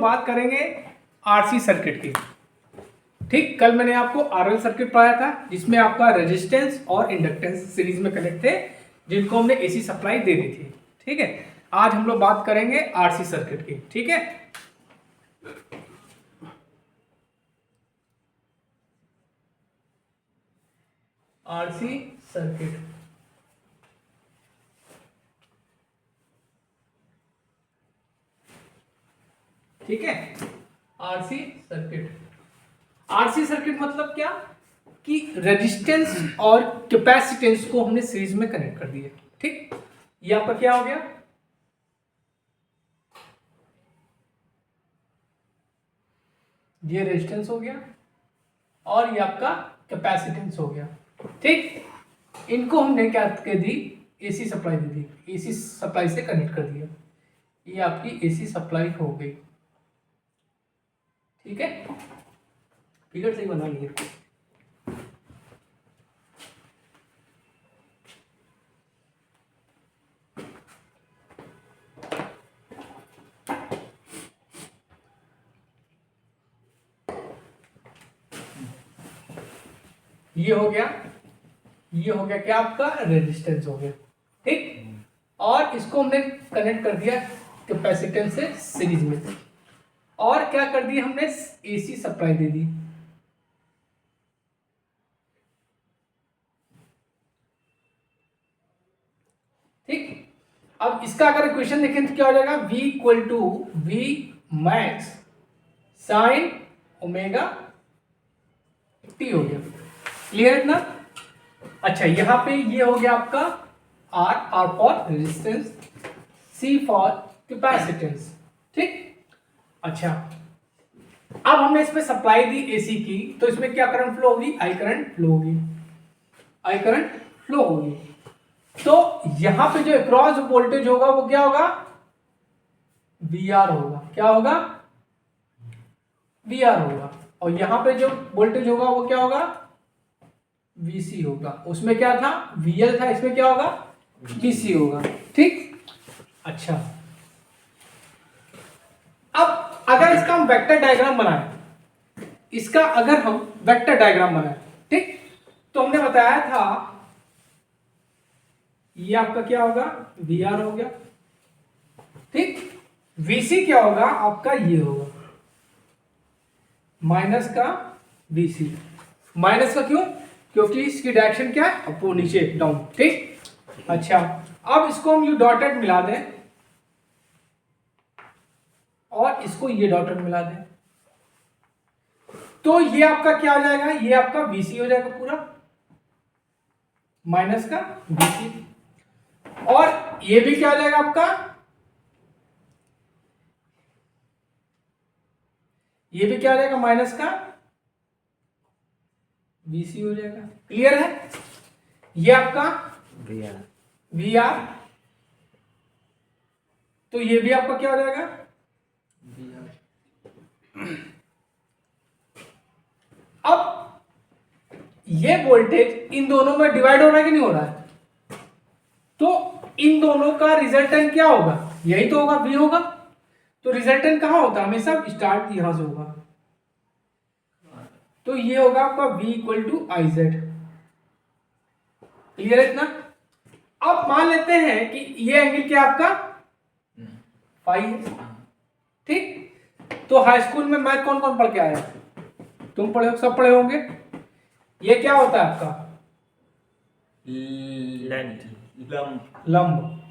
बात करेंगे RC circuit की। ठीक, कल मैंने आपको आरएल सर्किट पढ़ाया था जिसमें आपका रेजिस्टेंस और इंडक्टेंस सीरीज में कनेक्ट थे, जिनको हमने एसी सप्लाई दे दी थी। ठीक है, आज हम लोग बात करेंगे आरसी सर्किट की। ठीक है, आरसी सर्किट। ठीक है, आरसी सर्किट। आरसी सर्किट मतलब क्या कि रेजिस्टेंस और कैपेसिटेंस को हमने सीरीज में कनेक्ट कर दिया। ठीक, ये आपका क्या हो गया, ये रेजिस्टेंस हो गया और ये आपका कैपेसिटेंस हो गया। ठीक, इनको हमने क्या कर दी, एसी सप्लाई दे दी, एसी सप्लाई से कनेक्ट कर दिया। ये आपकी एसी सप्लाई हो गई। ठीक है, फिगर सही बना लिए। ये हो गया, ये हो गया क्या आपका रेजिस्टेंस हो गया। ठीक, और इसको हमने कनेक्ट कर दिया कैपेसिटेंस से सीरीज में, और क्या कर दिया हमने, एसी सप्लाई दे दी। ठीक, अब इसका अगर इक्वेशन देखें तो क्या हो जाएगा, V equal to V max sine omega T हो गया। क्लियर है ना। अच्छा, यहां पे ये हो गया आपका R for resistance, C for capacitance. ठीक, अच्छा, अब हमने इसमें सप्लाई दी एसी की, तो इसमें क्या करंट फ्लो होगी, आई करंट फ्लो होगी, आई करंट फ्लो होगी। तो यहां पे जो क्रॉस वोल्टेज होगा वो क्या होगा, VR होगा। क्या होगा, VR होगा। और यहां पे जो वोल्टेज होगा वो क्या होगा, VC होगा। उसमें क्या था, VL था, इसमें क्या होगा, VC होगा। ठीक, अच्छा, अब अगर इसका हम वेक्टर डायग्राम बनाए, इसका अगर हम वेक्टर डायग्राम बनाए, ठीक, तो हमने बताया था ये आपका क्या होगा, VR हो गया। ठीक, VC क्या होगा आपका, ये होगा माइनस का VC। माइनस का क्यों, क्योंकि इसकी डायरेक्शन क्या है, अप नीचे डाउन। ठीक, अच्छा, अब इसको हम ये डॉटेड मिला दें और इसको ये डॉटेड मिला दें, तो ये आपका क्या हो जाएगा, ये आपका VC हो जाएगा पूरा, माइनस का VC। और ये भी क्या हो जाएगा आपका, ये भी क्या हो जाएगा, माइनस का VC हो जाएगा। क्लियर है, ये आपका VR, तो ये भी आपका क्या हो जाएगा, अब ये वोल्टेज इन दोनों में डिवाइड हो रहा है कि नहीं हो रहा है, तो इन दोनों का रिजल्टेंट क्या होगा, यही तो होगा, V होगा। तो रिजल्टेंट कहां होता है, हमेशा स्टार्ट यहां से होगा, तो ये होगा आपका V equal to I Z. Clear है इतना। अब मान लेते हैं कि ये एंगल क्या आपका फाई है। ठीक, तो हाई स्कूल में मैथ कौन कौन पढ़ के आया, तुम पढ़े, सब पढ़े होंगे। ये क्या होता है आपका, लंब।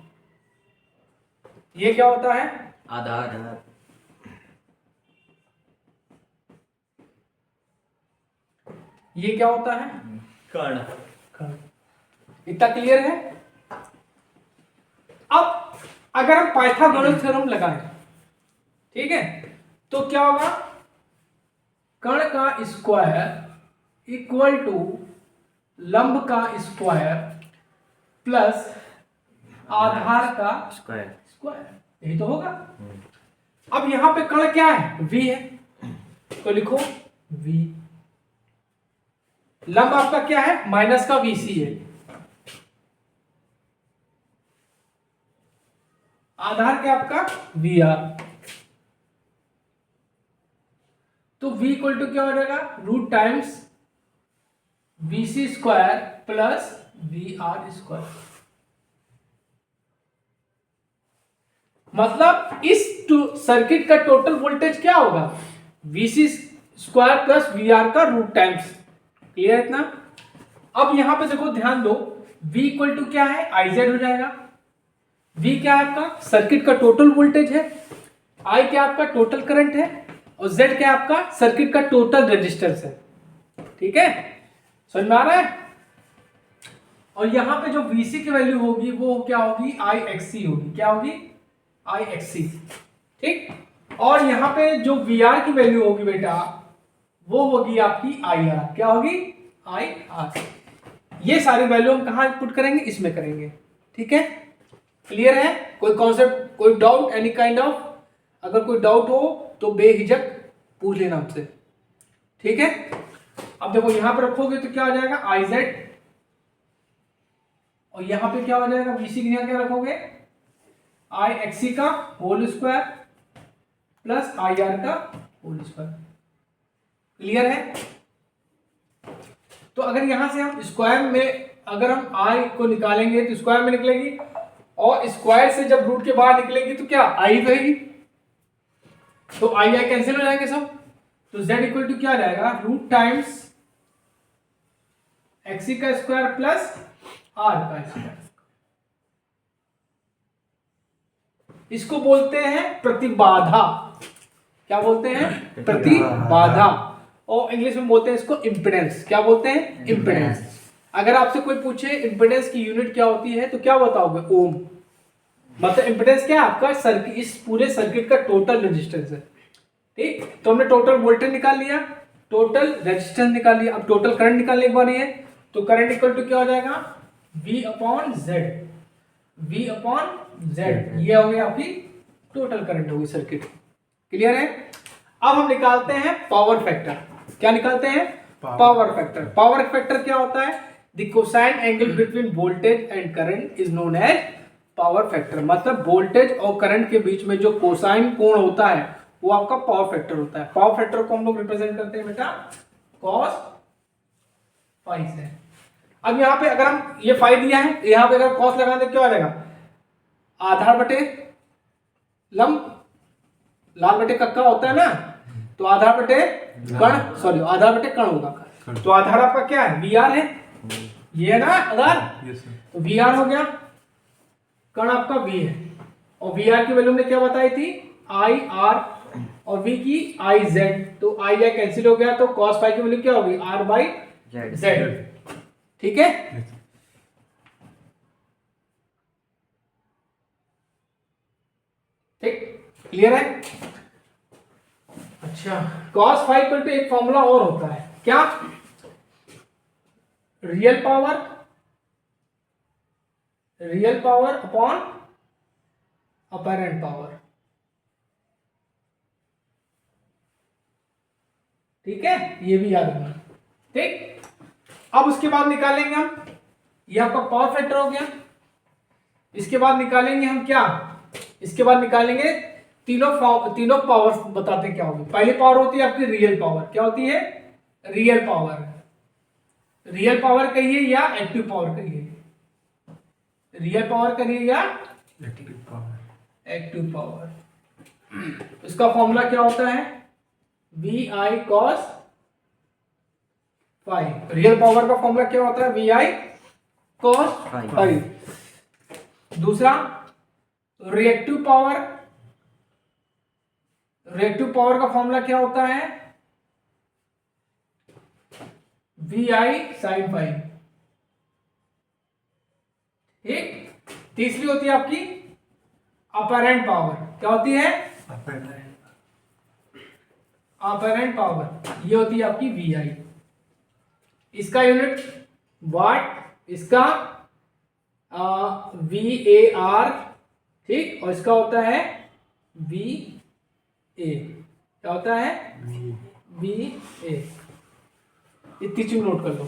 ये क्या होता है, आधार। ये क्या होता है, कर्ण। इतना क्लियर है। अब अगर हम पाइथागोरस थ्योरम लगाएं, ठीक है, तो क्या होगा, कर्ण का स्क्वायर इक्वल टू लंब का स्क्वायर प्लस आधार का स्क्वायर, यही तो होगा। अब यहां पे कर्ण क्या है, V है, तो लिखो V। लंब आपका क्या है, माइनस का VC है, आधार क्या आपका VR। तो v इक्वल टू क्या हो जाएगा, root times VC square plus VR square. मतलब इस सर्किट का टोटल वोल्टेज क्या होगा, VC स्क्वायर प्लस VR का रूट टाइम्स। क्लियर है इतना? अब यहां पे देखो, ध्यान दो, V इक्वल टू क्या है, IZ हो जाएगा। V क्या है आपका सर्किट का टोटल वोल्टेज है, I क्या आपका टोटल करंट है, और Z क्या आपका सर्किट का टोटल रेजिस्टेंस है। ठीक है, समझ में आ रहा है? और यहां पे जो VC की वैल्यू होगी वो क्या होगी, IXC होगी। क्या होगी, IXC। ठीक, और यहां पे जो VR की वैल्यू होगी बेटा वो होगी आपकी IR। क्या होगी, IR। ये सारी वैल्यू हम कहां पुट करेंगे, इसमें करेंगे। ठीक है, क्लियर है? कोई कॉन्सेप्ट, कोई डाउट, एनी काइंड ऑफ? अगर कोई डाउट हो तो बेहिजक पूछ लेना हमसे। ठीक है, अब देखो यहां पर रखोगे तो क्या हो जाएगा, IZ, और यहां पे क्या हो जाएगा, VC की क्या रखोगे, IXC का होल स्क्वायर प्लस IR का होल स्क्वायर। क्लियर है? तो अगर यहां से हम स्क्वायर में, अगर हम I को निकालेंगे तो स्क्वायर में निकलेगी, और स्क्वायर से जब रूट के बाहर निकलेगी तो क्या, I रहेगी। तो I कैंसिल हो जाएंगे सब, तो Z इक्वल टू क्या आ जाएगा, रूट टाइम्स XC का स्क्वायर प्लस R का स्क्वायर। इसको बोलते हैं प्रतिबाधा। क्या बोलते हैं, प्रतिबाधा, और इंग्लिश में बोलते हैं इसको इम्पीडेंस। क्या बोलते हैं, इम्पीडेंस। अगर आपसे कोई पूछे इम्पीडेंस की यूनिट क्या होती है तो क्या बताओगे, ओम। मतलब इम्पीडेंस क्या है आपका सर्किट, इस पूरे सर्किट का टोटल रेजिस्टेंस है। ठीक, तो हमने टोटल वोल्टेज निकाल लिया, टोटल रेजिस्टेंस निकाल लिया, अब टोटल करंट निकालने के बाद है, तो करंट इक्वल टू क्या हो जाएगा, V upon Z। V upon Z, ये हो गया आपकी टोटल करंट होगी सर्किट। क्लियर है? अब हम निकालते हैं पावर फैक्टर। क्या निकालते हैं, पावर फैक्टर। पावर फैक्टर क्या होता है, the cosine angle between voltage and current is known as power factor. मतलब वोल्टेज और करंट के बीच में जो कोसाइन कोण होता है वो आपका पावर फैक्टर होता है। पावर फैक्टर को हम लोग रिप्रेजेंट करते हैं बेटा cos फाई से। अब यहाँ पे अगर हम ये फाई दिया है, यहाँ पे अगर cos लगा दे क्या हो जाएगा, आधार बटे लंब, लाल बटे कक्का होता है ना, तो आधार बटे कण, सॉरी आधार बटे कण होगा। तो आधार आपका क्या है, VR है, ये है ना आधार, तो VR हो गया, कण आपका V है, और VR की वैल्यू हमने क्या बताई थी, IR, और V की IZ। तो I कैंसिल हो गया, तो cos फाई की वैल्यू क्या होगी, R बाई Z। ठीक है, ठीक, क्लियर है? अच्छा, cos फाई इक्वल टू एक फॉर्मूला और होता है, क्या, real power upon apparent power. ठीक है, ये भी याद रखना। ठीक, अब उसके बाद निकालेंगे हम, ये आपका पावर फैक्टर हो गया। इसके बाद निकालेंगे हम क्या, इसके बाद निकालेंगे तीनों पावर बताते हैं क्या होगी। पहली पावर होती है आपकी रियल पावर। क्या होती है, रियल पावर। रियल पावर कहिए या एक्टिव पावर कहिए, रियल पावर करिए या एक्टिव पावर। इसका फॉर्मूला क्या होता है, VI cos phi. Real power का फॉर्मूला क्या होता है, VI cos फाई। दूसरा रिएक्टिव पावर, रिएक्टिव पावर का फॉर्मूला क्या होता है, VI sin फाई। ठीक, तीसरी होती है आपकी अपैरेंट पावर। क्या होती है, अपैरेंट पावर, ये होती है आपकी VI। इसका यूनिट वाट, इसका VAR। ठीक, और इसका होता है VA। क्या होता है, VA। इतनी चीज नोट कर लो।